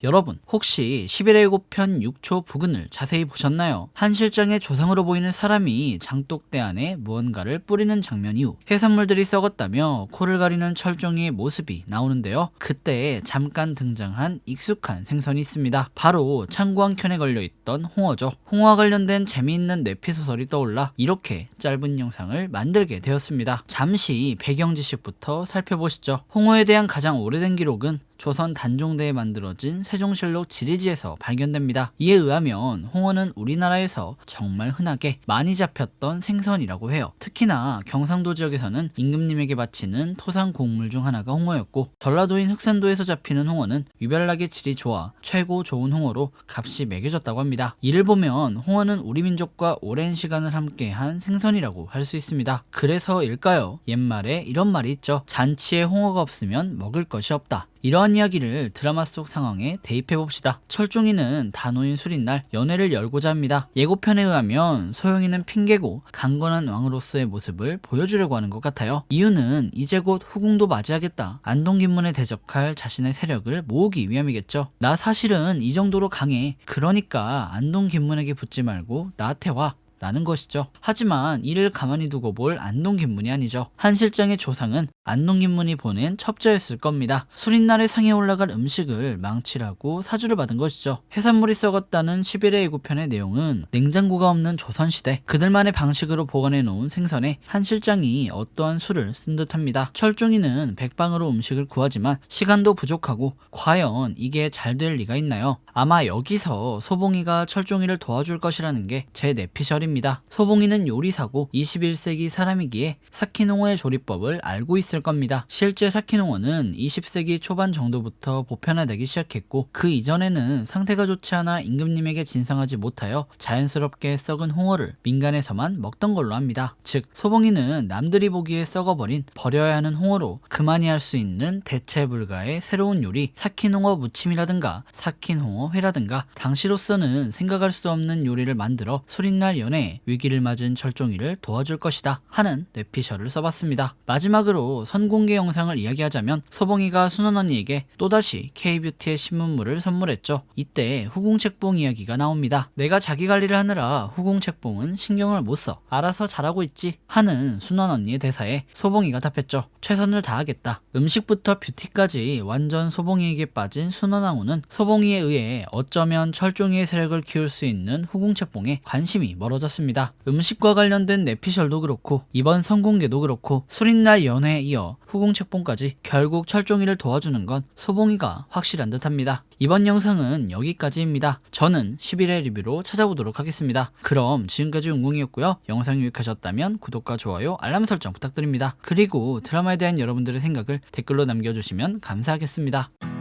여러분, 혹시 11의 7편 6초 부근을 자세히 보셨나요? 한 실장의 조상으로 보이는 사람이 장독대 안에 무언가를 뿌리는 장면 이후 해산물들이 썩었다며 코를 가리는 철종이의 모습이 나오는데요. 그때 잠깐 등장한 익숙한 생선이 있습니다. 바로 창고한 켠에 걸려있던 홍어죠. 홍어와 관련된 재미있는 뇌피소설이 떠올라 이렇게 짧은 영상을 만들게 되었습니다. 잠시 배경 지식부터 살펴보시죠. 홍어에 대한 가장 오래된 기록은 조선 단종대에 만들어진 세종실록 지리지에서 발견됩니다. 이에 의하면 홍어는 우리나라에서 정말 흔하게 많이 잡혔던 생선이라고 해요. 특히나 경상도 지역에서는 임금님에게 바치는 토상 곡물 중 하나가 홍어였고, 전라도인 흑산도에서 잡히는 홍어는 유별나게 질이 좋아 최고 좋은 홍어로 값이 매겨졌다고 합니다. 이를 보면 홍어는 우리 민족과 오랜 시간을 함께한 생선이라고 할 수 있습니다. 그래서일까요? 옛말에 이런 말이 있죠. 잔치에 홍어가 없으면 먹을 것이 없다. 이러한 이야기를 드라마 속 상황에 대입해봅시다. 철종이는 단오인 술인날 연회를 열고자 합니다. 예고편에 의하면 소영이는 핑계고 강건한 왕으로서의 모습을 보여주려고 하는 것 같아요. 이유는 이제 곧 후궁도 맞이하겠다, 안동김문에 대적할 자신의 세력을 모으기 위함이겠죠. 나 사실은 이 정도로 강해, 그러니까 안동김문에게 붙지 말고 나한테 와 라는 것이죠. 하지만 이를 가만히 두고 볼 안동김문이 아니죠. 한 실장의 조상은 안동김문이 보낸 첩자였을 겁니다. 술인날에 상에 올라갈 음식을 망치라고 사주를 받은 것이죠. 해산물이 썩었다는 11회 예고편의 내용은 냉장고가 없는 조선시대 그들만의 방식으로 보관해 놓은 생선에 한 실장이 어떠한 수를 쓴 듯합니다. 철종이는 백방으로 음식을 구하지만 시간도 부족하고 과연 이게 잘 될 리가 있나요? 아마 여기서 소봉이가 철종이를 도와줄 것이라는 게 제 내피셜입니다. 소봉이는 요리사고 21세기 사람이기에 사키농어의 조리법을 알고 있을 겁니다. 실제 사키농어는 20세기 초반 정도부터 보편화되기 시작했고, 그 이전에는 상태가 좋지 않아 임금님에게 진상하지 못하여 자연스럽게 썩은 홍어를 민간에서만 먹던 걸로 합니다. 즉, 소봉이는 남들이 보기에 썩어버린 버려야 하는 홍어로 그만이 할 수 있는 대체 불가의 새로운 요리, 사키농어 무침이라든가 사킨홍어 회라든가 당시로서는 생각할 수 없는 요리를 만들어 술인날 연회에 위기를 맞은 철종이를 도와줄 것이다 하는 뇌피셜을 써봤습니다. 마지막으로 선공개 영상을 이야기하자면 소봉이가 순원 언니에게 또다시 K뷰티의 신문물을 선물했죠. 이때 후궁책봉 이야기가 나옵니다. 내가 자기 관리를 하느라 후궁책봉은 신경을 못 써, 알아서 잘하고 있지 하는 순원 언니의 대사에 소봉이가 답했죠. 최선을 다하겠다. 음식부터 뷰티까지 완전 소봉이에게 빠진 순원왕후는 소봉이에 의해 어쩌면 철종이의 세력을 키울 수 있는 후궁책봉에 관심이 멀어졌습니다. 음식과 관련된 내피셜도 그렇고 이번 선공개도 그렇고 술인날 연회에 이어 후궁책봉까지 결국 철종이를 도와주는 건 소봉이가 확실한 듯합니다. 이번 영상은 여기까지입니다. 저는 11회 리뷰로 찾아보도록 하겠습니다. 그럼 지금까지 웅궁이었고요. 영상이 유익하셨다면 구독과 좋아요, 알람 설정 부탁드립니다. 그리고 드라마에 대한 여러분들의 생각을 댓글로 남겨주시면 감사하겠습니다.